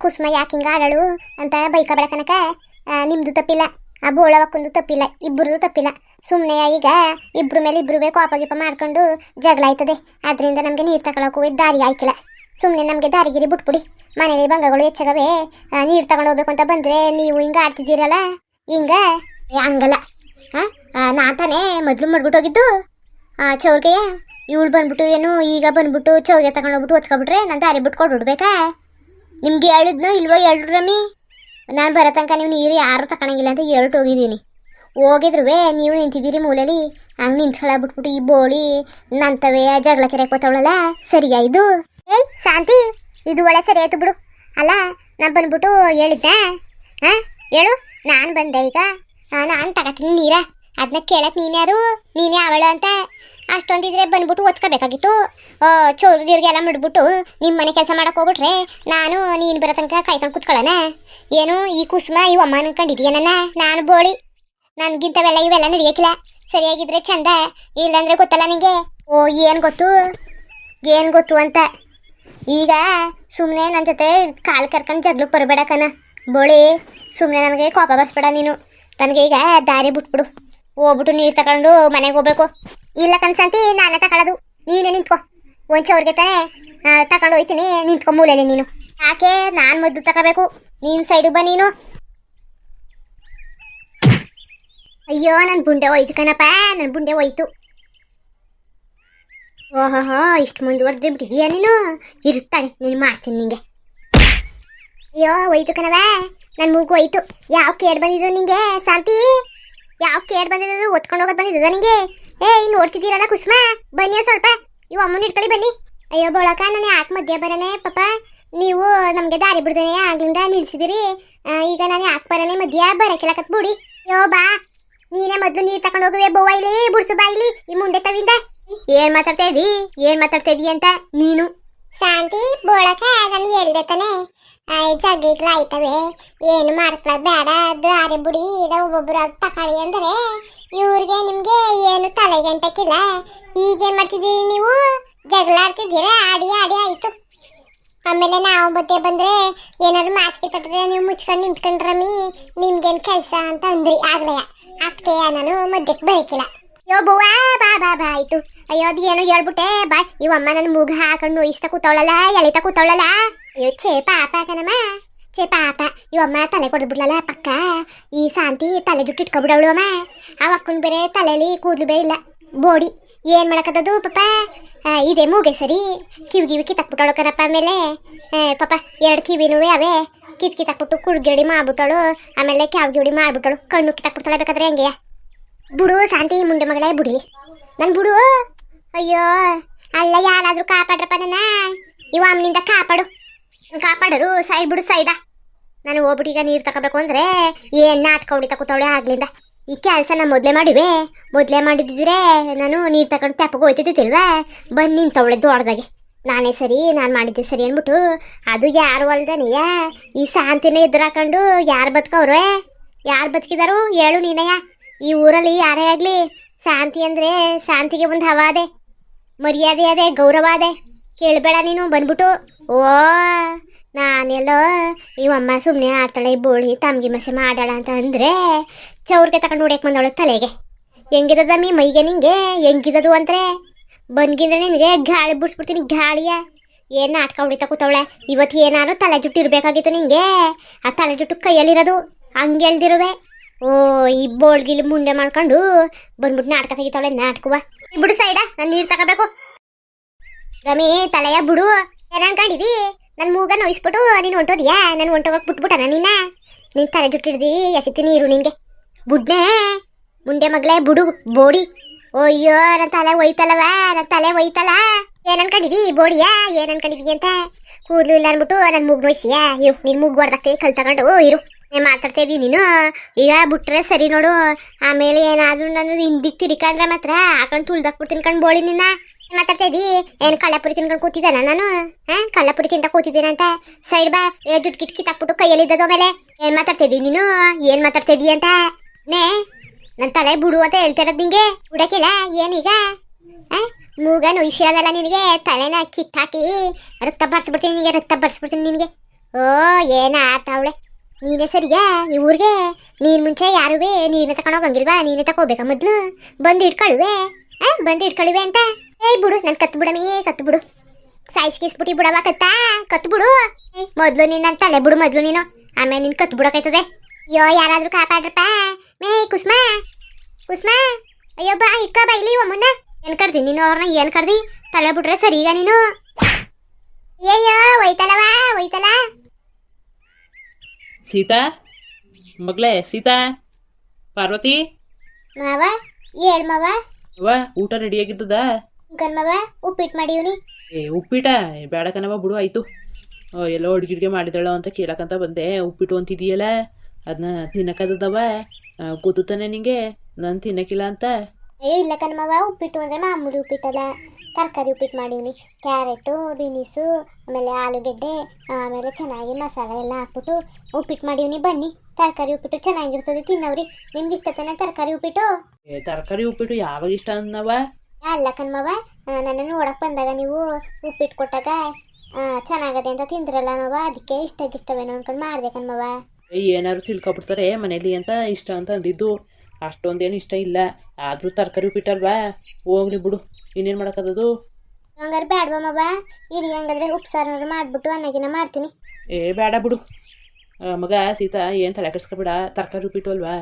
ಕುಸುಮ ಯಾಕೆ ಹಿಂಗ ಆಡಳು ಅಂತ ಬೈಕ ಬೆಳಕನಕ ನಿಮ್ದು ತಪ್ಪಿಲ್ಲ, ಆ ಬೋಳವಕ್ಕೊಂದು ತಪ್ಪಿಲ್ಲ, ಇಬ್ಬರದು ತಪ್ಪಿಲ್ಲ. ಸುಮ್ಮನೆ ಈಗ ಇಬ್ರ ಮೇಲೆ ಇಬ್ರು ಕೋಪ ಗೀಪ ಮಾಡ್ಕೊಂಡು ಜಗಳ ಆಯ್ತದೆ. ಅದರಿಂದ ನಮಗೆ ನೀರು ತಗೊಳಕ್ಕೂ ದಾರಿ ಆಯ್ಕಿಲ್ಲ. ಸುಮ್ಮನೆ ನಮಗೆ ದಾರಿಗಿರಿ ಬಿಟ್ಬಿಡಿ. ಮನೇಲಿ ಬಂಗಗಳು ಹೆಚ್ಚಾಗವೆ, ನೀರು ತಗೊಂಡು ಹೋಗ್ಬೇಕು ಅಂತ ಬಂದರೆ ನೀವು ಹಿಂಗೆ ಆಡ್ತಿದ್ದೀರಲ್ಲ, ಹಿಂಗೆ ಹಂಗಲ್ಲ. ನಾ ತಾನೇ ಮೊದಲು ಮಾಡ್ಬಿಟ್ಟು ಹೋಗಿದ್ದು ಚೌರ್ಗೆಯ. ಇವಳು ಬಂದ್ಬಿಟ್ಟು ಏನು ಈಗ ಬಂದ್ಬಿಟ್ಟು ಚೌರ್ಗೆ ತಗೊಂಡೋಗ್ಬಿಟ್ಟು ಹೊತ್ಕೊಬಿಟ್ರೆ ನಾನು ದಾರಿ ಬಿಟ್ಟು ಕೊಡ್ಬಿಡ್ಬೇಕಾ? ನಿಮ್ಗೆ ಹೇಳಿದ್ನೋ ಇಲ್ವೋ ಹೇಳ್ರು ರಮ್ಮಿ. ನಾನು ಬರೋ ತನಕ ನೀವು ನೀರು ಯಾರು ತಗೊಳಂಗಿಲ್ಲ ಅಂತ ಹೇಳ್ಟ್ಟು ಹೋಗಿದ್ದೀನಿ. ಹೋಗಿದ್ರು ನೀವು ನಿಂತಿದ್ದೀರಿ ಮೂಲೆಯಲ್ಲಿ, ಹಂಗೆ ನಿಂತ್ಕೊಳ್ಳಾಗ್ಬಿಟ್ಬಿಟ್ಟು ಈ ಬೋಳಿ ನಂತವೇ ಜಗಳ ಕೆರೆಕೋತಾವಳಲ್ಲ, ಸರಿಯಾ ಇದು? ಏಯ್ ಶಾಂತಿ, ಇದು ಒಳ್ಳೆ ಸರಿ ಆಯ್ತು ಬಿಡು. ಅಲ್ಲ ನಾನು ಬಂದ್ಬಿಟ್ಟು ಹೇಳಿದ್ದೆ, ಹೇಳು. ನಾನು ಬಂದೆ ಈಗ, ನಾನು ತಗೋತೀನಿ ನೀರ. ಅದನ್ನ ಕೇಳಕ್ಕೆ ನೀನ್ಯಾರು, ನೀನೇ ಅವಳು ಅಂತ ಅಷ್ಟೊಂದಿದ್ರೆ ಬಂದ್ಬಿಟ್ಟು ಒತ್ಕೋಬೇಕಾಗಿತ್ತು. ಚೋರ್ಗಿರ್ಗೆಲ್ಲ ಮುಡ್ಬಿಟ್ಟು ನಿಮ್ಮ ಮನೆ ಕೆಲಸ ಮಾಡಕ್ಕೆ ಹೋಗ್ಬಿಟ್ರೆ ನಾನು ನೀನು ಬರೋ ತನಕ ಕಾಯ್ಕೊಂಡು ಕುತ್ಕೊಳ್ಳೋಣ ಏನು? ಈ ಕುಸುಮ ಈ ಅಮ್ಮ ಅನ್ಕೊಂಡಿದೀಯ ನಾನು ಬೋಳಿ. ನನಗಿಂತವೆಲ್ಲ ಇವೆಲ್ಲ ನಡೆಯೋಕ್ಕಿಲ್ಲ. ಸರಿಯಾಗಿದ್ರೆ ಚಂದ, ಇಲ್ಲಾಂದ್ರೆ ಗೊತ್ತಲ್ಲ ನಿಂಗೆ. ಏನು ಗೊತ್ತು ಅಂತ. ಈಗ ಸುಮ್ಮನೆ ನನ್ನ ಜೊತೆ ಕಾಲು ಕರ್ಕೊಂಡು ಜಗ್ಲಕ್ಕೆ ಬರಬೇಡಕನ ಬೋಳಿ. ಸುಮ್ಮನೆ ನನಗೆ ಕೋಪ ಬರ್ಸ್ಬೇಡ ನೀನು. ನನಗೆ ಈಗ ದಾರಿ ಬಿಟ್ಬಿಡು. ಹೋಗ್ಬಿಟ್ಟು ನೀರು ತಗೊಂಡು ಮನೆಗೆ ಹೋಗ್ಬೇಕು. ಇಲ್ಲ ಕನ್ಸಂತಿ, ನಾನೇ ತಗೊಳ್ಳೋದು. ನೀನೇ ನಿಂತ್ಕೊ. ಒಂಚೆ ಅವ್ರಿಗೆ ತಾನೇ ತಗೊಂಡು ಹೋಯ್ತೀನಿ, ನಿಂತ್ಕೊ ಮೂಲೆಯಲ್ಲಿ ನೀನು. ಯಾಕೆ ನಾನು ಮದ್ದು ತಗೋಬೇಕು, ನೀನು ಸೈಡಿಗೆ ಬಾ ನೀನು. ಅಯ್ಯೋ ನನ್ನ ಬುಂಡೆ ಹೋಯ್ತು ಕಣಪ್ಪ, ನನ್ನ ಬುಂಡೆ ಹೋಯ್ತು. ಓಹೋ, ಇಷ್ಟು ಮುಂದುವರೆದು ಬಿಟ್ಟಿದೀಯ ನೀನು. ಇರುತ್ತಾಳೆ ನೀನು, ಮಾಡ್ತೀನಿ ನಿಂಗೆ. ಅಯ್ಯೋ ಹೋಯ್ತು ಕಣವ, ನನ್ನ ಮೂಗು ಹೋಯ್ತು. ಯಾವ ಕೇಡ್ ಬಂದಿದ್ದು ನಿಂಗೆ ಶಾಂತಿ? ಯಾವ ಕೇಡ್ ಬಂದಿದ್ದು? ಒತ್ಕೊಂಡು ಹೋಗೋದು ಬಂದಿದ್ದ ನಿಂಗೆ? ನೋಡ್ತಿದ್ದೀರಲ್ಲ ಕುಸುಮ, ಬನ್ನಿ ಸ್ವಲ್ಪ. ಇವು ಅಮ್ಮನ ಇಟ್ಕೊಳ್ಳಿ ಬನ್ನಿ. ಅಯ್ಯೋ ಬೋಳಕ, ನಾನು ಯಾಕೆ ಮಧ್ಯ ಬರನೆ ಪಾಪ? ನೀವು ನಮಗೆ ದಾರಿ ಬಿಡ್ದೇನೆ ಆಗ್ಲಿಂದ ನಿಲ್ಸಿದಿರಿ. ಈಗ ನಾನು ಯಾಕೆ ಬರನೆ ಮಧ್ಯ ಬರಕ್ಕೆಲ್ಲ ಕತ್ಬಿಡಿ. ಅಯ್ಯೋ ಬಾ, ನೀನೇ ಮೊದಲು ನೀರು ತಗೊಂಡು ಹೋಗುವೆ. ಬೋವ ಇಲ್ಲಿ ಬುಡ್ಸು ಬಾ ಇಲ್ಲಿ, ಈ ಮುಂಡೆ ತವಿಂದ. ಏನ್ ಮಾತಾಡ್ತಾ ಇದ್ದೀ ಅಂತ ನೀನು? ಶಾಂತಿ ಬೋಳಕ, ನಾನು ಹೇಳಿದೆ ತಾನೆ ಜಗ್ಲಿಕ್ಲ ಆಯ್ತವೆ, ಏನು ಮಾಡ್ಕೊಳ್ಳೋದು ಬೇಡ, ದಾರಿ ಬಿಡಿ, ಒಬ್ಬೊಬ್ರು ತಕೊಳ್ಳಿ ಅಂದರೆ ಇವ್ರಿಗೆ ನಿಮ್ಗೆ ಏನು ತಲೆ ಗಂಟಕ್ಕಿಲ್ಲ. ಈಗೇನ್ ಮಾಡ್ತಿದ್ದೀರಿ ನೀವು? ಜಗಳ ಆಡ್ತಿದ್ದೀರಾ? ಆಡಿ ಆಯ್ತು. ಆಮೇಲೆ ನಾವು ಬತ್ತೆ ಬಂದ್ರೆ ಏನಾದ್ರು ಮಾತಿಗೆ ತಟ್ರೆ ನೀವು ಮುಚ್ಕೊಂಡು ನಿಂತ್ಕೊಂಡ್ರಮ್ಮಿ, ನಿಮ್ಗೇನು ಕೆಲಸ ಅಂತ ಅಂದ್ರಿ ಆಗ್ಲೇ. ಅದಕ್ಕೆ ನಾನು ಮಧ್ಯಕ್ಕೆ ಬರಕಿಲ್ಲ. ಅಯ್ಯೋ ಬವ್ವ, ಬಾ ಆಯ್ತು. ಅಯ್ಯೋ ಅದು ಏನೋ ಹೇಳ್ಬಿಟ್ಟೆ ಬಾ. ಇವಮ್ಮ ನನ್ನ ಮೂಗ ಹಾಕೊಂಡು ನೋಯಿಸ್ತಾ ಕೂತವಳಲ್ಲ, ಎಳಿತಾ ಕೂತವಳಲ್ಲ. ಅಯ್ಯೋ ಚೇ ಪಾಪ ಕಣಮ್ಮ, ಚೇ ಪಾಪ. ಇವಮ್ಮ ತಲೆ ಕೊಡ್ಬಿಡ್ಲಲ್ಲ ಪಕ್ಕ. ಈ ಶಾಂತಿ ತಲೆ ಜುಟ್ಟು ಇಟ್ಕೊಬಿಡವಳು ಅಮ್ಮ. ಆ ಅಕ್ಕನ ಬೇರೆ ತಲೆಯಲ್ಲಿ ಕೂದಲು ಬೇರೆ ಇಲ್ಲ, ಬೋಡಿ. ಏನು ಮಾಡಕ್ಕದದು ಪಾಪ? ಇದೇ ಮೂಗೆ ಸರಿ, ಕಿವಿ ಕಿತ್ತಾಕ್ಬಿಟ್ಟವಳು ಕಣಪ್ಪ. ಆಮೇಲೆ ಪಾಪ 2 ಕಿವಿನೂ ಅವೇ ಕಿತ್ತಾಕ್ಬಿಟ್ಟು ಕುಡ್ಗಿಡಿ ಮಾಡ್ಬಿಟ್ಟಳು. ಆಮೇಲೆ ಕ್ಯಾವ್ಗಿಡಿ ಮಾಡ್ಬಿಟ್ಟಳು, ಕಣ್ಣು ಕಿತ್ತಾಕ್ಬಿಡ್ತಾಳೆ. ಬೇಕಾದ್ರೆ ಹಂಗೆ ಬಿಡು ಶಾಂತಿ, ಮುಂಡೆ ಮಗಳೇ ಬಿಡಿ ನನ್ನ ಬಿಡು. ಅಯ್ಯೋ ಅಲ್ಲ, ಯಾರಾದ್ರೂ ಕಾಪಾಡ್ರಪ್ಪ ನನ್ನ. ಇವ ಅಮ್ಮನಿಂದ ಕಾಪಾಡರು. ಸೈಡ್ ಬಿಡು ಸೈಡ. ನಾನು ಹೋಗ್ಬಿಟ್ಟು ಈಗ ನೀರು ತಗೋಬೇಕು ಅಂದರೆ ಏನು ನಾಟಕ ಹೊಡಿತಾ ಕೂತವಳೆ ಆಗ್ಲಿಂದ. ಈ ಕೆಲಸ ನಾನು ಮೊದಲೇ ಮಾಡಿದ್ದಿದ್ರೆ ನಾನು ನೀರು ತಗೊಂಡು ತೆಪ್ಪಗೆ ಹೋಯ್ತಿದ್ದಿಲ್ವಾ? ಬಂದು ನಿಂತವಳೆ ದೊಡ್ಡದಾಗೆ. ನಾನು ಮಾಡಿದ್ದೆ ಸರಿ ಅಂದ್ಬಿಟ್ಟು. ಅದು ಯಾರು ಅಲ್ದನೆಯ ಈ ಶಾಂತಿನೇ ಎದುರಾಕೊಂಡು ಯಾರು ಬದುಕವ್ರೆ? ಯಾರು ಬದುಕಿದಾರು ಹೇಳು ನೀನಯ್ಯ? ಈ ಊರಲ್ಲಿ ಯಾರೇ ಆಗಲಿ ಶಾಂತಿ ಅಂದರೆ ಶಾಂತಿಗೆ ಒಂದು ಹವಾ ಅದೆ, ಮರ್ಯಾದೆ ಅದೆ, ಗೌರವ ಅದೆ. ಕೇಳಬೇಡ ನೀನು ಬಂದ್ಬಿಟ್ಟು. ಓ ನಾನೆಲ್ಲೋ ಇವಮ್ಮ ಸುಮ್ಮನೆ ಆಡ್ತಾಳೆ, ಬೋಳಿ ತಮ್ಗಿ ಮಸೆ ಮಾಡಾಳ ಅಂತ ಅಂದರೆ ಚೌರ್ಗೆ ತಗೊಂಡು ಹೊಡ್ಯಕ್ಕೆ ಬಂದವಳೆ ತಲೆಗೆ. ಹೆಂಗಿದದಮ್ಮಿ ಮೈಗೆ ನಿಂಗೆ? ಹೆಂಗಿದದು ಅಂದರೆ ಬಂದ್ಗಿಂದ್ರೆ ನಿನಗೆ ಗಾಳಿ ಬಿಡಿಸ್ಬಿಡ್ತೀನಿ, ಗಾಳಿಯ. ಏನು ನಾಟಕ ಹೊಡಿತಾ ಕೂತವಳೆ. ಇವತ್ತು ಏನಾದ್ರು ತಲೆ ಜುಟ್ಟು ಇರಬೇಕಾಗಿತ್ತು ನಿಂಗೆ. ಆ ತಲೆ ಜುಟ್ಟು ಕೈಯಲ್ಲಿರೋದು ಹಂಗೆ ಎಳ್ದಿರುವೆ. ಓ ಈ ಬೋಳ್ಗಿಲ್ ಮುಂಡೆ ಮಾಡ್ಕೊಂಡು ಬಂದ್ಬಿಟ್ಟು ನಾಟಕ ತೆಗಿತಾವಳೆ. ನಾಟಕವ ಬಿಡು ಸೈಡ, ನಾನು ನೀರು ತಗೋಬೇಕು. ರಮಿ ತಲೆಯ ಬಿಡು. ಏನು ಅನ್ಕೊಂಡಿದಿ? ನನ್ನ ಮೂಗ ನೋಯಿಸ್ಬಿಟ್ಟು ನೀನು ಹೊಂಟೋದಿಯಾ? ನಾನು ಹೊಂಟೋಗಕ್ಕೆ ಬಿಟ್ಬಿಟ್ಟ ನೀನು ತಲೆ ಜುಟ್ಟಿಡ್ದು ಎಸಿತಿ ನೀರು ನಿನಗೆ. ಬುಡ್ನೆ ಮುಂಡೆ ಮಗಳೇ ಬಿಡು ಬೋಡಿ. ಅಯ್ಯೋ ನನ್ನ ತಲೆ ಹೋಯ್ತಲ್ಲವ, ನನ್ನ ತಲೆ ಹೋಯ್ತಲ್ಲ. ಏನು ಅನ್ಕೊಂಡಿದಿ ಬೋಡಿಯಾ? ಏನು ಅನ್ಕೊಂಡಿದಿ ಅಂತ? ಕೂದಲು ಇಲ್ಲ ಅಂದ್ಬಿಟ್ಟು ನನ್ನ ಮೂಗು ನೋಯಿಸಿಯಾ? ಇರು ನಿನ್ನ ಮೂಗು ಹೊಡೆದಾಕ್ತೀನಿ ಕಲ್ ತಗೊಂಡು ಇರು. ಮಾತಾಡ್ತಾ ಇದ್ದೀನಿ ನೀನು. ಈಗ ಬಿಟ್ರೆ ಸರಿ ನೋಡು. ಆಮೇಲೆ ಏನಾದರೂ ನಾನು ಹಿಂದಿಗೆ ತಿರ್ಕೊಂಡ್ರೆ ಮಾತ್ರ ಹಾಕೊಂಡು ತುಳ್ದಾಕ್ಬಿಟ್ಟು ತಿನ್ಕೊಂಡು ಬೋಳಿ ನಿನ್ನ. ಮಾತಾಡ್ತಾ ಇದ್ದಿ? ಏನು ಕಳ್ಳಪುರಿ ತಿನ್ಕೊಂಡು ಕೂತಿದ್ದಾನ ನಾನು? ಕಳ್ಳಪುರಿ ತಿಂತ ಕೂತಿದ್ದೀನ ಅಂತ ಸೈಡ್ ಬಾ. ಜುಟ್ ಕಿತ್ತಾಕ್ಬಿಟ್ಟು ಕೈಯಲ್ಲಿದ್ದದು. ಆಮೇಲೆ ಏನು ಮಾತಾಡ್ತಾ ಇದ್ದೀನಿ ನೀನು? ಏನು ಮಾತಾಡ್ತಾ ಇದ್ದೀ ಅಂತ ನನ್ನ ತಲೆ ಬಿಡು ಅಂತ ಹೇಳ್ತಾ ಇರೋದು ನಿಂಗೆ. ಬಿಡಕ್ಕಿಲ್ಲ ಏನೀಗ? ಮೂಗ ನೋಯಿಸಿರೋದಲ್ಲ ನಿನಗೆ, ತಲೆನ ಕಿತ್ತಾಕಿ ರಕ್ತ ಬರ್ಸ್ಬಿಡ್ತೀನಿ ನಿನಗೆ, ರಕ್ತ ಬರ್ಸ್ಬಿಡ್ತೀನಿ ನಿನಗೆ. ಓ ಏನ ಆಡ್ತಾವಳೆ ನೀನೇ ಸರಿಯಾ ಈ ಊರಿಗೆ ನೀನ್ ಮುಂಚೆ ಯಾರುವೆ ನೀನೇ ತಗೊಂಡೋಗಂಗಿಲ್ವಾ ನೀನೇ ತಗೋಬೇಕಾ ಮೊದ್ಲು ಬಂದು ಇಟ್ಕೊಳುವೆ ಬಂದು ಇಟ್ಕೊಳುವೆ ಅಂತ ಏಯ್ ಬಿಡು ನನ್ ಕತ್ತು ಬಿಡಮೇ ಕತ್ತು ಬಿಡು ಸಾಯಿಸ್ಕಿಸ್ಬಿಟ್ಟಿ ಬಿಡವ ಕತ್ತು ಬಿಡು ಮೊದ್ಲು ನೀನ್ ನನ್ ತಲೆ ಬಿಡು ಮೊದ್ಲು ನೀನು ಆಮೇಲೆ ನಿನ್ ಕತ್ತು ಬಿಡೋಕೈತದೆ ಅಯ್ಯೋ ಯಾರಾದ್ರೂ ಕಾಪಾಡ್ರಪ್ಪ ಮೇ ಕುಸ್ಮಾ ಕುಸ್ಮಾ ಅಯ್ಯೋ ಬಾ ಇಟ್ಕ ಬಾ ಇಲ್ಲಿ ಅಮ್ಮನ್ನ ಏನ್ ಕರ್ದಿ ನೀನು ಅವ್ರನ್ನ ಏನ್ ಕರ್ದಿ ತಲೆ ಬಿಟ್ರೆ ಸರಿ ಈಗ ನೀನು ಅಯ್ಯಯ್ಯೋ ಒಯ್ತಲವಾ ಒಯ್ತಲ ಸೀತಾ ಮಗಳೇ ಸೀತಾ ಪಾರ್ವತಿ ಮಾವ ಹೇಳ್ ಮಾವ ಅವ್ವ ಊಟ ರೆಡಿಯಾಗಿದ್ದದ ಗನ್ ಮಾವ ಉಪ್ಪಿಟ್ಟು ಮಾಡಿವ್ನಿ ಉಪ್ಪಿಟ ಬೇಡ ಕಣವ ಬಿಡು ಆಯ್ತು ಎಲ್ಲೋ ಅಡ್ಗಿಡ್ಗೆ ಮಾಡಿದಳ ಅಂತ ಕೇಳಕ್ಕಂತ ಬಂದೆ ಉಪ್ಪಿಟ್ಟು ಅಂತಿದೀಯಲ್ಲ ಅದನ್ನ ತಿನ್ನಕ್ಕದವ ಗೊತ್ತಾನೆ ನಿಂಗೆ ನಾನು ತಿನ್ನಕ್ಕಿಲ್ಲ ಅಂತ ಅಯ್ಯೋ ಇಲ್ಲ ಕಣ್ಮವ ಉಪ್ಪಿಟ್ಟು ಅಂದ್ರೆ ಮಾಮೂಲಿ ಉಪ್ಪಿಟ್ಟಲ್ಲ ತರಕಾರಿ ಉಪ್ಪಿಟ್ಟು ಮಾಡಿವ್ನಿ ಕ್ಯಾರೆಟು ಬೀನಿಸು ಆಮೇಲೆ ಆಲೂಗೆಡ್ಡೆ ಆಮೇಲೆ ಚೆನ್ನಾಗಿ ಮಸಾಲೆ ಎಲ್ಲ ಹಾಕ್ಬಿಟ್ಟು ಉಪ್ಪಿಟ್ಟು ಮಾಡಿವ್ನಿ ಬನ್ನಿ ತರಕಾರಿ ಉಪ್ಪಿಟ್ಟು ಚೆನ್ನಾಗಿರ್ತದೆ ತಿನ್ನವ್ರಿ ನಿಮ್ಗೆ ಇಷ್ಟ ತಾನೆ ತರಕಾರಿ ಉಪ್ಪಿಟ್ಟು ತರಕಾರಿ ಉಪ್ಪಿಟ್ಟು ಯಾವಾಗ ಇಷ್ಟ ಅನ್ನವ ಅಲ್ಲ ಕಣ್ಮವ ನನ್ನ ನೋಡಕ್ ಬಂದಾಗ ನೀವು ಉಪ್ಪಿಟ್ಟು ಕೊಟ್ಟಾಗ ಚೆನ್ನಾಗದೆ ಅಂತ ತಿಂದ್ರಲ್ಲ ಮಾವ ಅದಕ್ಕೆ ಇಷ್ಟವೇನೋ ಅನ್ಕೊಂಡು ಮಾಡಿದೆ ಕಣ್ಮವ ಏನಾದ್ರು ತಿಳ್ಕೊಬಿಡ್ತಾರೆ ಮನೇಲಿ ಅಂತ ಇಷ್ಟ ಅಂತ ಅಂದಿದ್ದು ಅಷ್ಟೊಂದೇನು ಇಷ್ಟ ಇಲ್ಲ ಆದರೂ ತರಕಾರಿ ಉಪ್ಪಿಟ್ಟಲ್ವಾ ಹೋಗ್ಲಿ ಬಿಡು ಇನ್ನೇನು ಮಾಡೋಕ್ಕದದು ಹಂಗಾರೆ ಬೇಡವಾ ಮಾವ ಇರಿ ಹಂಗಾದ್ರೆ ಉಪ್ಸಾರು ಮಾಡಿಬಿಟ್ಟು ಅನ್ನಗಿನ ಮಾಡ್ತೀನಿ ಬೇಡ ಬಿಡು ಮಗ ಸೀತಾ ಏನು ತಲೆ ಕೆಡ್ಸ್ಕೊಬೇಡ ತರಕಾರಿ ಉಪ್ಪಿಟ್ಟು ಅಲ್ವಾ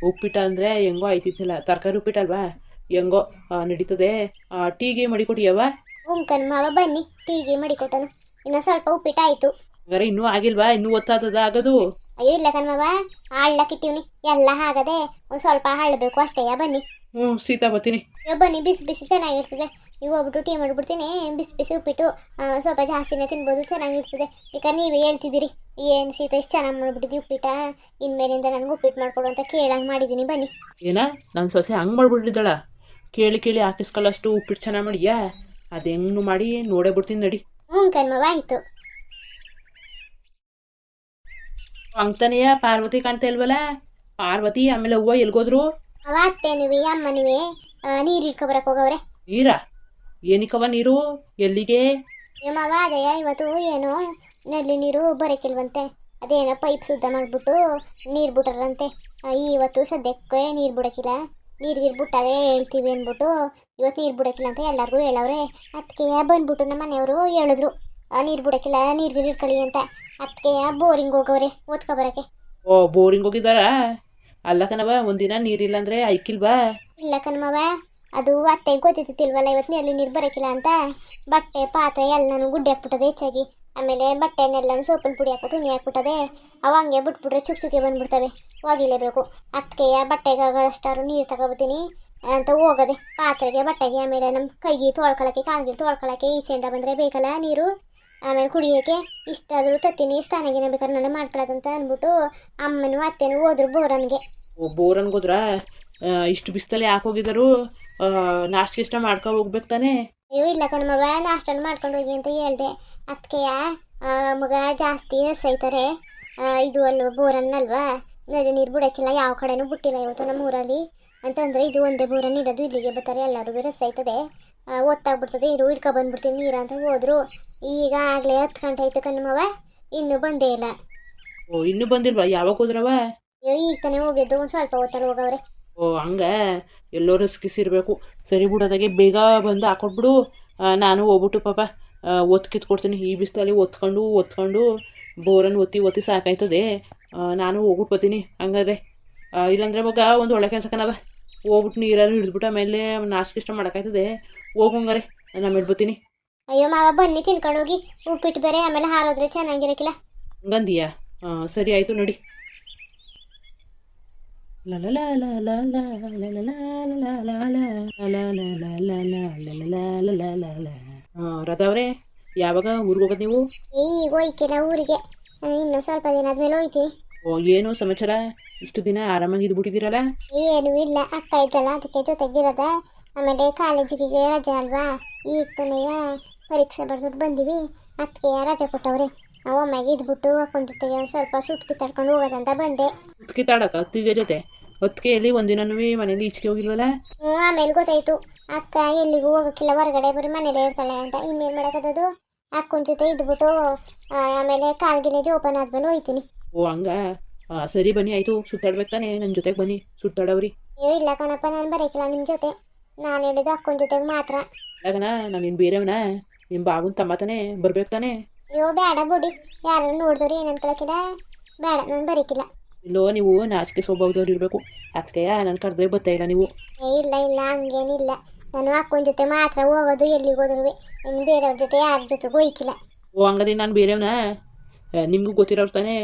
ಉಪ್ಪಿಟ್ಟು ಅಂದರೆ ಹೆಂಗೋ ಆಯ್ತಿದ್ದಿಲ್ಲ ತರಕಾರಿ ಉಪ್ಪಿಟ್ಟಲ್ವಾ ಹೆಂಗೋ ನಡೀತದೆ ಟೀಗೆ ಮಡಿಕೊಟ್ಟಿಯವ ಉಂಕನ್ ಮಾವ ಬನ್ನಿ ಟೀಗೆ ಮಡಿಕೊಟ್ಟನು ಇನ್ನೂ ಸ್ವಲ್ಪ ಉಪ್ಪಿಟ್ಟು ಆಯ್ತು ಹಂಗಾರೆ ಇನ್ನೂ ಆಗಿಲ್ವಾ ಇನ್ನೂ ಒತ್ತಾದದ ಆಗೋದು ಅಯ್ಯೋ ಇಲ್ಲ ಕಣ್ಮವ ಹಳ್ಳಕ್ಕಿಟ್ಟಿವ್ನಿ ಎಲ್ಲ ಆಗದೆ ಒಂದು ಸ್ವಲ್ಪ ಹಳ್ಳಬೇಕು ಅಷ್ಟೇ ಬನ್ನಿ ಸೀತಾ ಬರ್ತೀನಿ ಅಯ್ಯೋ ಬನ್ನಿ ಬಿಸಿ ಬಿಸಿ ಚೆನ್ನಾಗಿರ್ತದೆ ಈಗ ಹೋಗ್ಬಿಟ್ಟು ಟೀ ಮಾಡಿಬಿಡ್ತೀನಿ ಬಿಸಿ ಬಿಸಿ ಉಪ್ಪಿಟ್ಟು ಸ್ವಲ್ಪ ಜಾಸ್ತಿನೇ ತಿನ್ಬೋದು ಚೆನ್ನಾಗಿರ್ತದೆ ಈಗ ನೀವೇ ಹೇಳ್ತಿದ್ದೀರಿ ಏನು ಸೀತಾ ಇಷ್ಟು ಚೆನ್ನಾಗಿ ಮಾಡ್ಬಿಟ್ಟಿದ್ದಿ ಉಪ್ಪಿಟ್ಟ ಇನ್ಮೇಲಿಂದ ನನಗೆ ಉಪ್ಪಿಟ್ಟು ಮಾಡ್ಕೊಡು ಅಂತ ಕೇಳಂಗೆ ಮಾಡಿದ್ದೀನಿ ಬನ್ನಿ ಏನ ನನ್ನ ಸೊಸೆ ಹಂಗೆ ಮಾಡ್ಬಿಟ್ಟಿದ್ದಾಳ ಕೇಳಿ ಕೇಳಿ ಹಾಕಿಸ್ಕೊಳ್ಳೋಷ್ಟು ಉಪ್ಪಿಟ್ಟು ಚೆನ್ನಾಗಿ ಮಾಡಿಯಾ ಅದು ಹೆಂಗೂ ಮಾಡಿ ನೋಡೇ ಬಿಡ್ತೀನಿ ನಡಿ ಕಣ್ಮವ ಆಯಿತು ಅಂತಾನೆಯ ಪಾರ್ವತಿ ಕಾಣ್ತಾ ಇಲ್ವಲ್ಲ ಪಾರ್ವತಿ ಆಮೇಲೆ ಹೂವು ಎಲ್ಗೋದ್ರು ಅವ ಅತ್ತೇನುವೆ ಅಮ್ಮನುವೆ ನೀರು ಇಟ್ಕೊಬರಕ್ಕೆ ಹೋಗವ್ರೆ ನೀರಾ ಏನಿಕವ ನೀರು ಎಲ್ಲಿಗೆ ಮಾವ ಅದೇಯ ಇವತ್ತು ಏನೋ ನಲ್ಲಿ ನೀರು ಬರೋಕಿಲ್ವಂತೆ ಅದೇನೋ ಪೈಪ್ ಶುದ್ಧ ಮಾಡಿಬಿಟ್ಟು ನೀರು ಬಿಟ್ಟಾರಂತೆ ಇವತ್ತು ಸದ್ಯಕ್ಕೆ ನೀರು ಬಿಡೋಕ್ಕಿಲ್ಲ ನೀರು ಬಿಟ್ಟಾಗೆ ಹೇಳ್ತೀವಿ ಅಂದ್ಬಿಟ್ಟು ಇವತ್ತು ನೀರು ಬಿಡೋಕ್ಕಿಲ್ಲ ಅಂತ ಎಲ್ಲರಿಗೂ ಹೇಳವ್ರೆ ಅದಕ್ಕೆ ಬಂದ್ಬಿಟ್ಟು ನಮ್ಮ ಮನೆಯವರು ಹೇಳಿದ್ರು ನೀರು ಬಿಡೋಕ್ಕಿಲ್ಲ ನೀರು ಇಟ್ಕೊಳ್ಳಿ ಅಂತ ಅದಕ್ಕೆ ಬೋರಿಂಗ್ ಹೋಗವ್ರೆ ಓದ್ಕೊಬರಕ್ಕೆ ಓ ಬೋರಿಂಗ್ ಹೋಗಿದಾರ ಅಲ್ಲ ಕಣವ ಒಂದಿನ ನೀರಿಲ್ಲ ಅಂದರೆ ಐಕಿಲ್ವಾ ಇಲ್ಲ ಕಣ್ಮವ ಅದು ಅತ್ತೆ ಗೊತ್ತಿತ್ತಿಲ್ವಲ್ಲ ಇವತ್ತು ನೀರಲ್ಲಿ ನೀರು ಬರೋಕ್ಕಿಲ್ಲ ಅಂತ ಬಟ್ಟೆ ಪಾತ್ರೆ ಎಲ್ಲನೂ ಗುಡ್ಡೆ ಹಾಕ್ಬಿಟ್ಟದೆ ಹೆಚ್ಚಾಗಿ ಆಮೇಲೆ ಬಟ್ಟೆನೆಲ್ಲನೂ ಸೋಪಿನ ಪುಡಿ ಹಾಕ್ಬಿಟ್ಟು ಉಣಿ ಹಾಕ್ಬಿಟ್ಟದೆ ಅವ ಹಂಗೆ ಬಿಟ್ಬಿಟ್ರೆ ಚುಕ್ಕೆ ಬಂದ್ಬಿಡ್ತವೆ ಹೋಗಿಲೇಬೇಕು ಅದಕ್ಕೆ ಬಟ್ಟೆಗಾಗಷ್ಟಾರು ನೀರು ತಗೋಬತ್ತೀನಿ ಅಂತ ಹೋಗದೆ ಪಾತ್ರೆಗೆ ಬಟ್ಟೆಗೆ ಆಮೇಲೆ ನಮ್ಮ ಕೈಗೆ ತೊಳ್ಕೊಳಕ್ಕೆ ಕಾಲಿಗೆ ತೊಳ್ಕೊಳಕ್ಕೆ ಈಚೆಯಿಂದ ಬಂದರೆ ಬೇಕಲ್ಲ ನೀರು ಆಮೇಲೆ ಕುಡಿಯೋಕ್ಕೆ ಇಷ್ಟಾದರೂ ತತ್ತೀನಿ ಸ್ನಾನಗಿನ ಬೇಕಾದ್ರೆ ನಾಳೆ ಮಾಡ್ಕೊಳ್ಳೋದಂತ ಅಂದ್ಬಿಟ್ಟು ಅಮ್ಮನೂ ಅತ್ತೆನೂ ಹೋದ್ರು ಬೋರನ್ಗೆ ಬೋರನ್ಗೆ ಹೋದ್ರ ಇಷ್ಟು ಬಿಸ್ತಲ್ಲಿ ಯಾಕೆ ಹೋಗಿದ್ರು ನಾಷ್ಟ ಇಷ್ಟ ಮಾಡ್ಕೊ ಹೋಗ್ಬೇಕು ತಾನೆ ಅಯ್ಯೋ ಇಲ್ಲ ಕಣ್ಮವ ನಾಷ್ಟನ್ನು ಮಾಡ್ಕೊಂಡು ಹೋಗಿ ಅಂತ ಹೇಳ್ದೆ ಅದಕ್ಕೆಯ ಮಗ ಜಾಸ್ತಿ ರಸೈತಾರೆ ಇದು ಅಲ್ವ ಬೋರನ್ನಲ್ವಾ ನದಿ ನೀರು ಬಿಡೋಕ್ಕಿಲ್ಲ ಯಾವ ಕಡೆನೂ ಬಿಟ್ಟಿಲ್ಲ ಇವತ್ತು ನಮ್ಮ ಊರಲ್ಲಿ ಅಂತಂದರೆ ಇದು ಒಂದೇ ಬೋರನ್ನು ಇರೋದು ಇಲ್ಲಿಗೆ ಬರ್ತಾರೆ ಎಲ್ಲರೂ ರಸೈತದೆ ಒತ್ತಾಗ್ಬಿಡ್ತದೆ ಇರು ಹಿಡ್ಕೊ ಬಂದ್ಬಿಡ್ತೀನಿ ನೀರು ಅಂತ ಹೋದ್ರು ಈಗ ಆಗಲೇ 10 ಗಂಟೆ ಆಯ್ತು ಕಣ್ಮವ ಇನ್ನೂ ಬಂದೇ ಇಲ್ಲ ಓ ಇನ್ನೂ ಬಂದಿಲ್ವಾ ಯಾವಾಗ ಹೋದ್ರವ ಅಯ್ಯೋ ಈಗ ತಾನೇ ಹೋಗಿದ್ದು ಒಂದು ಸ್ವಲ್ಪ ಹೊತ್ತಲ್ಲಿ ಹೋಗವ್ರೆ ಓ ಹಂಗ ಎಲ್ಲೋ ರಿಸ್ಕಿಸಿರ್ಬೇಕು ಸರಿ ಬಿಡೋದಾಗೆ ಬೇಗ ಬಂದು ಹಾಕೊಟ್ಬಿಡು ನಾನು ಹೋಗ್ಬಿಟ್ಟು ಪಾಪ ಒತ್ತು ಕಿತ್ಕೊಡ್ತೀನಿ ಈ ಬಿಸ್ತಲ್ಲಿ ಒತ್ಕೊಂಡು ಬೋರನ್ನು ಒತ್ತಿ ಸಾಕಾಯ್ತದೆ ನಾನು ಹೋಗ್ಬಿಟ್ಟು ಬರ್ತೀನಿ ಹಂಗಾದ್ರೆ ಇಲ್ಲಾಂದ್ರೆ ಮಗ ಒಂದು ಒಳ್ಳೆ ಕೆಲಸ ಕಣವ ಹೋಗ್ಬಿಟ್ಟು ನೀರಾರು ಹಿಡಿದ್ಬಿಟ್ಟು ಆಮೇಲೆ ನಾಷ್ಟ ಇಷ್ಟ ಮಾಡೋಕ್ಕಾಯ್ತದೆ ಹೋಗಂಗಾರೆ ನಾನು ಬಿಡ್ಬತ್ತೀನಿ ಅಯ್ಯೋ ಮಾವ ಬನ್ನಿ ತಿನ್ಕೊಂಡು ಹೋಗಿ ಉಪ್ಪಿಟ್ಟು ಬೇರೆ ಆಮೇಲೆ ಹಾರೋದ್ರೆ ಚೆನ್ನಾಗಿರಕ್ಕಿಲ್ಲ ಹಂಗಂದೀಯಾ ಸರಿ ಆಯಿತು ನೋಡಿ ರಥವ್ರೆ ಯಾವಾಗ ಊರಿಗೆ ಹೋಗೋದು ನೀವು ಈಗ ಹೋಯ್ಕಿಲ್ಲ ಊರಿಗೆ ಇನ್ನು ಸ್ವಲ್ಪ ದಿನ ಆದ್ಮೇಲೆ ಹೋಯ್ತೀನಿ ಓ ಏನು ಸಮಾಚಾರ ಇಷ್ಟು ದಿನ ಆರಾಮಾಗಿ ಇದ್ಬಿಟ್ಟಿದ್ದೀರಲ್ಲ ಏನು ಇಲ್ಲ ಅಕ್ಕ ಇದ್ದಲ್ಲ ಅದಕ್ಕೆ ಜೊತೆಗಿರೋದ ಆಮೇಲೆ ಕಾಲೇಜಿಗೆ ರಜೆ ಅಲ್ವಾ ಈಗ ತಾನೇ ಪರೀಕ್ಷೆ ಬರ್ದ್ಬಿಟ್ಟು ಬಂದೀವಿ ಅದಕ್ಕೆ ರಜೆ ಕೊಟ್ಟವ್ರೆ ಒಮ್ಮೆಗೆ ಇದ್ಬಿಟ್ಟು ಅಕ್ಕನ ಜೊತೆಗೆ ಸ್ವಲ್ಪ ಸುತ್ತಿ ತಡ್ಕೊಂಡು ಹೋಗೋದಂತ ಬಂದೆ ಸುತ್ಕಿ ತಾಡಕ ಅತ್ತಿಗೆ ಜೊತೆ ಹೊತ್ತಿಗೆಯಲ್ಲಿ ಒಂದಿನೂ ಮನೇಲಿ ಈಚೆಗೆ ಹೋಗಿಲ್ವಲ್ಲ ಆಮೇಲೆ ಗೊತ್ತಾಯ್ತು ಅಕ್ಕ ಎಲ್ಲಿಗೂ ಹೋಗೋಕ್ಕಿಲ್ಲ ಹೊರಗಡೆ ಬರೀ ಮನೇಲೇ ಇರ್ತಾಳೆ ಅಂತ ಇನ್ನೇನು ಮಾಡೋಕ್ಕದು ಅಕ್ಕನ ಜೊತೆ ಇದ್ಬಿಟ್ಟು ಆಮೇಲೆ ಕಾಲ್ಗಿಲೆ ಜೋಪಾನ ಆದ್ಮೇಲೆ ಹೋಯ್ತೀನಿ. ಓ ಹಂಗ ಸರಿ ಬನ್ನಿ ಆಯಿತು. ಸುತ್ತಾಡ್ಬೇಕು ತಾನೆ ನನ್ನ ಜೊತೆಗೆ ಬನ್ನಿ, ಸುತ್ತಾಡವ್ರಿ. ಅಯ್ಯೋ ಇಲ್ಲ ಕಣಪ್ಪ, ನಾನು ಬರೋಕಿಲ್ಲ ನಿಮ್ಮ ಜೊತೆ. ನಾನು ಹೇಳಿದ್ದು ಅಕ್ಕನ ಜೊತೆಗೆ ಮಾತ್ರ. ಯಾಕನ ನಾನೇನು ಬೇರೆವನ? ನಿಮ್ಮ ಬಾಗುನ್ ತಮ್ಮ ತಾನೆ, ಬರ್ಬೇಕು ತಾನೆ. ಅಯ್ಯೋ ಬೇಡ ಬಿಡಿ, ಯಾರು ನೋಡಿದವ್ರು ಏನು ಅನ್ಕೊಳಕಿಲ್ಲ. ಬೇಡ, ನಾನು ಬರೋಕಿಲ್ಲ. ಇಲ್ಲೋ ನೀವು ನಾಚಿಕೆ ಸ್ವಭಾವದವ್ರು ಇರಬೇಕು. ಅದಕ್ಕೆ ನಾನು ಕರೆದ್ರೆ ಬರ್ತಾ ಇಲ್ಲ ನೀವು. ಇಲ್ಲ ಇಲ್ಲ ಹಂಗೇನಿಲ್ಲ. ನಾನು ಅಕ್ಕನ ಜೊತೆ ಮಾತ್ರ ಹೋಗೋದು, ಎಲ್ಲಿಗೆ ಹೋದ್ರು. ಇನ್ನು ಬೇರೆಯವ್ರ ಜೊತೆ ಯಾರ ಜೊತೆಗೂ ಹೋಯ್ಕಿಲ್ಲ. ಓ ಹಂಗಾದ್ರೆ ನಾನು ಬೇರೆಯವನ? ನಿಮಗೂ ಗೊತ್ತಿರೋರು ತಾನೆ,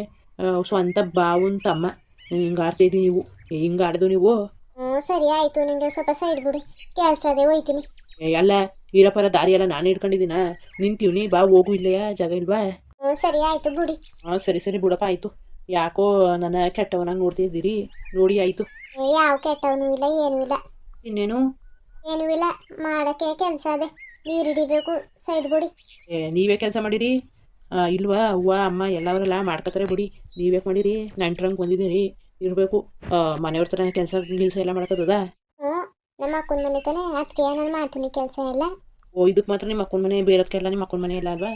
ಸ್ವಂತ ಬಾವುನ್ ತಮ್ಮ. ಹಿಂಗೆ ಆಡ್ತಾಯಿದ್ದೀವಿ ನೀವು, ಹಿಂಗೆ ಆಡ್ದು ನೀವು. ಹ್ಞೂ ಸರಿ ಆಯಿತು, ನಿಮಗೆ ಸ್ವಲ್ಪ ಸೈಡ್ ಬಿಡಿ, ಕೆಲಸ ಅದೇ ಹೋಯ್ತೀನಿ. ಎಲ್ಲ ಇರಪರ ದಾರಿ ಎಲ್ಲ ನಾನು ಹಿಡ್ಕೊಂಡಿದ್ದೀನ. ನಿಂತೀವ್ನಿ, ಬಾ ಹೋಗು. ಇಲ್ಲೆಯ ಜಾಗ ಇಲ್ವಾ? ಹ್ಞೂ ಸರಿ ಆಯಿತು ಬಿಡಿ. ಹಾಂ ಸರಿ ಸರಿ ಬಿಡಪ್ಪ ಆಯಿತು. ಯಾಕೋ ನನ್ನ ಕೆಟ್ಟವನಾಗಿ ನೋಡ್ತಿದ್ದೀರಿ, ನೋಡಿ ಆಯಿತು. ಯಾವ ಕೆಟ್ಟವನು ಇಲ್ಲ, ಏನೂ ಇಲ್ಲ. ಇನ್ನೇನು? ಏನೂ ಇಲ್ಲ, ಮಾಡೋಕ್ಕೆ ಕೆಲಸ ಅದೇ. ನೀರು ಹಿಡಿಬೇಕು, ಸೈಡ್ ಬಿಡಿ. ನೀವೇ ಕೆಲಸ ಮಾಡಿರಿ? ಇಲ್ವಾ ಅವ್ವ ಅಮ್ಮ ಎಲ್ಲವರೆಲ್ಲ ಮಾಡ್ಕೊತಾರೆ ಬಿಡಿ. ನೀವೇ ಮಾಡಿರಿ, ನಂಟ್ರಂಗೆ ಬಂದಿದ್ದೀರಿ, ಇರಬೇಕು. ಮನೆಯವ್ರ ಥರ ಕೆಲಸ ಗಿಲ್ಸ ಎಲ್ಲ ಮಾಡ್ಕೋತದ? ಹ್ಞೂ, ನಮ್ಮ ಅಕ್ಕನ ಮನೆ ತಾನೆ, ಅದಕ್ಕೆ ನಾನು ಮಾಡ್ತೀನಿ ಕೆಲಸ ಎಲ್ಲ. ಓ ಇದಕ್ಕೆ ಮಾತ್ರ ನಿಮ್ಮ ಅಕ್ಕನ ಮನೆ, ಬೇರೆದಕ್ಕೆಲ್ಲ ನಿಮ್ಮ ಅಕ್ಕನ ಮನೆ ಎಲ್ಲ ಅಲ್ವಾ?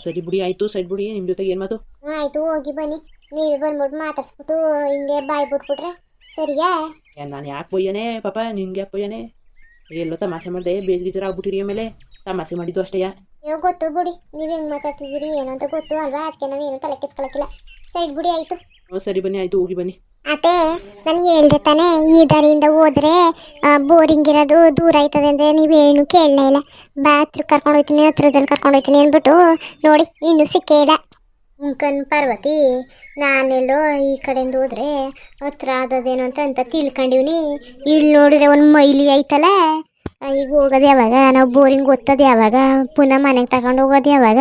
ಸರಿ ಬಿಡಿ ಆಯಿತು, ಸೈಡ್ ಬಿಡಿ. ನಿಮ್ಮ ಜೊತೆಗೆ ಏನು ಮಾತು? ಹ್ಞೂ ಆಯಿತು, ಹೋಗಿ ಬನ್ನಿ. ನೀವೇ ಬಂದ್ಬಿಟ್ಟು ಮಾತಾಡ್ಸ್ಬಿಟ್ಟು ಹಿಂಗೆ ಬಾಯ್ ಬಿಟ್ಬಿಟ್ರೆ ಸರಿಯಾ? ನಾನು ಯಾಕೆ ಬೊಯ್ಯನೆ ಪಾಪ, ನಿನ್ಗೆ ಯಾಕೆ ಬೊಯ್ಯನೆ? ಎಲ್ಲೋ ತಮಾಷೆ ಮಾಡಿದೆ, ಬೇಜಾರು ಆಗ್ಬಿಟ್ಟಿರಿ. ಆಮೇಲೆ ತಮಾಷೆ ಮಾಡಿದ್ದು ಅಷ್ಟೇ. ನೀವು ಗೊತ್ತು ಬಿಡಿ, ನೀವು ಹೆಂಗೆ ಮಾತಾಡ್ತಿದ್ದೀರಿ ಏನು ಅಂತ ಗೊತ್ತು ಅಲ್ವಾ? ಅದಕ್ಕೆ ನಾನು ಏನು ತಲೆ ಕೆಸ್ಕೊಳಕ್ಕಿಲ್ಲ. ಸೈಡ್ ಬಿಡಿ ಆಯಿತು. ಹ್ಞೂ ಸರಿ ಬನ್ನಿ ಆಯಿತು, ಹೋಗಿ ಬನ್ನಿ. ಅತ್ತೆ ನನಗೆ ಹೇಳ್ದೆ ತಾನೆ, ಈ ದಾರಿಯಿಂದ ಹೋದ್ರೆ ಬೋರಿಂಗ್ ಇರೋದು ದೂರ ಆಯ್ತದೆ ಅಂದರೆ ನೀವೇನು ಕೇಳಲೇ ಇಲ್ಲ. ಬಾ ಹತ್ರ ಕರ್ಕೊಂಡು ಹೋಗ್ತೀನಿ, ಹತ್ರದಲ್ಲಿ ಕರ್ಕೊಂಡು ಹೋಗ್ತೀನಿ ಅಂದ್ಬಿಟ್ಟು ನೋಡಿ ಇನ್ನೂ ಸಿಕ್ಕೇ ಇಲ್ಲ. ಮುಖನ್ ಪಾರ್ವತಿ, ನಾನೆಲ್ಲೋ ಈ ಕಡೆಯಿಂದ ಹೋದ್ರೆ ಹತ್ರ ಆದದೇನು ಅಂತ ತಿಳ್ಕೊಂಡಿವ್ನಿ. ಇಲ್ಲಿ ನೋಡಿದ್ರೆ ಒಂದು ಮೈಲಿ ಐತಲ್ಲ. ಈಗ ಹೋಗೋದು ಯಾವಾಗ? ನಾವು ಬೋರಿಂಗ್ ಓದ್ತದೆ ಯಾವಾಗ? ಪುನಃ ಮನೆಗೆ ತಗೊಂಡು ಹೋಗೋದು ಯಾವಾಗ?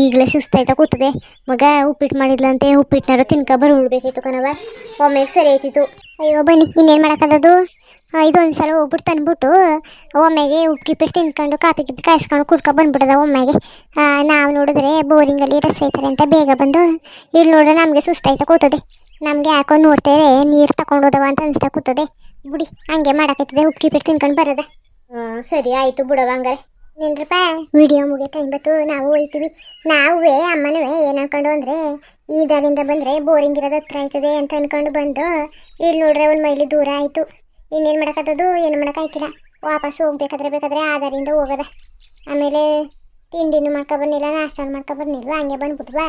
ಈಗಲೇ ಸುಸ್ತಾಯ್ತಾ ಕೂತದೆ. ಮಗ ಉಪ್ಪಿಟ್ಟು ಮಾಡಿದ್ಲಂತೆ, ಉಪ್ಪಿಟ್ಟನಾರು ತಿನ್ಕೊಬರ್ ಉಳ್ಬೇಕಾಯ್ತು ಕಣವ. ಒಮ್ಮೆಗೆ ಸರಿ ಆಯ್ತಿತ್ತು. ಅಯ್ಯೋ ಬನ್ನಿ, ಇನ್ನೇನು ಮಾಡೋಕ್ಕದು? ಇದೊಂದು ಸಲ ಹೋಗ್ಬಿಟ್ಟು ತಂದ್ಬಿಟ್ಟು ಒಮ್ಮೆಗೆ ಉಪ್ಪಿಟ್ಟು ತಿನ್ಕೊಂಡು ಕಾಪಿ ಗಿಪ್ಪಿ ಕಾಯಿಸ್ಕೊಂಡು ಕುಡ್ಕೊ ಬಂದ್ಬಿಟ್ಟದ ಒಮ್ಮೆಗೆ. ನಾವು ನೋಡಿದ್ರೆ ಬೋರಿಂಗಲ್ಲಿ ರಸ ಐತಾರೆ ಅಂತ ಬೇಗ ಬಂದು ಇಲ್ಲಿ ನೋಡ್ರೆ ನಮಗೆ ಸುಸ್ತಾಯ್ತಾ ಕೂತದೆ. ನಮಗೆ ಯಾಕೋ ನೋಡ್ತೇವೆ ನೀರು ತಗೊಂಡೋದವ ಅಂತ ಅನಿಸ್ತಾ ಕೂತದೆ. ಬಿಡಿ, ಹಂಗೆ ಮಾಡೋಕೈತದೆ, ಉಪ್ಪಿಟ್ಟು ತಿನ್ಕೊಂಡು ಬರೋದ. ಸರಿ ಆಯಿತು ಬಿಡವ ಹಂಗಾರೆ. ನಿನ್ರಪ್ಪ, ವಿಡಿಯೋ ಮುಗಿಯೋ ಟೈಮ್ ಬತ್ತು, ನಾವು ಹೋಯ್ತೀವಿ. ನಾವೇ ಅಮ್ಮನೂ ಏನು ಅನ್ಕೊಂಡು ಅಂದರೆ ಈ ದಾರಿಂದ ಬಂದರೆ ಬೋರಿಂಗ್ ಇರೋದು ಹತ್ರ ಆಯ್ತದೆ ಅಂತ ಅಂದ್ಕೊಂಡು ಬಂದು ಇಲ್ಲಿ ನೋಡ್ರೆ ಒಂದು ಮೈಲಿ ದೂರ ಆಯಿತು. ಇನ್ನೇನು ಮಾಡೋಕ್ಕದು? ಏನು ಮಾಡೋಕ್ಕಾಯ್ತಿಲ್ಲ. ವಾಪಸ್ ಬೇಕಾದ್ರೆ ಆ ದಾರಿಯಿಂದ ಹೋಗೋದ. ಆಮೇಲೆ ತಿಂಡಿನೂ ಮಾಡ್ಕೊಬರ್ನಿಲ್ಲ, ನಾಷ್ಟಾನು ಮಾಡ್ಕೊಬರ್ನಿಲ್ವ, ಹಂಗೆ ಬಂದ್ಬಿಟ್ವಾ.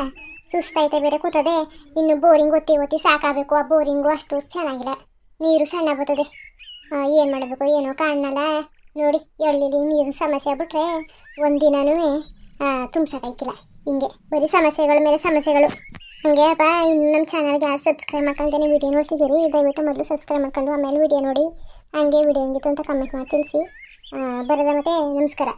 ಸುಸ್ತಾಯ್ತೆ ಬೇರೆ ಕೂತದೆ. ಇನ್ನು ಬೋರಿಂಗ್ ಒತ್ತಿ ಸಾಕಾಗಬೇಕು. ಆ ಬೋರಿಂಗು ಅಷ್ಟು ಚೆನ್ನಾಗಿಲ್ಲ, ನೀರು ಸಣ್ಣ ಬರ್ತದೆ. ಏನು ಮಾಡಬೇಕು ಏನೋ ಕಾಣಲ್ಲ ನೋಡಿ. ಎಳ್ಳಿಲಿ ನೀರಿನ ಸಮಸ್ಯೆ ಆಗ್ಬಿಟ್ರೆ ಒಂದಿನೂ ತುಂಬ್ಸೋಕ್ಕಾಯ್ಕಿಲ್ಲ. ಹಿಂಗೆ ಬರೀ ಸಮಸ್ಯೆಗಳ ಮೇಲೆ ಸಮಸ್ಯೆಗಳು. ಹಂಗೆ ಅಪ್ಪ, ಇನ್ನು ನಮ್ಮ ಚಾನಲ್ಗೆ ಯಾರು ಸಬ್ಸ್ಕ್ರೈಬ್ ಮಾಡ್ಕೊಂಡೇನೆ ವಿಡಿಯೋ ನೋಡ್ತಿದ್ದೀರಿ, ದಯವಿಟ್ಟು ಮೊದಲು ಸಬ್ಸ್ಕ್ರೈಬ್ ಮಾಡ್ಕೊಂಡು ಆಮೇಲೆ ವಿಡಿಯೋ ನೋಡಿ. ಹಂಗೆ ವಿಡಿಯೋ ಹೆಂಗಿತ್ತು ಅಂತ ಕಮೆಂಟ್ ಮಾಡಿ ತಿಳಿಸಿ. ಬರೋದ ಮತ್ತೆ ನಮಸ್ಕಾರ.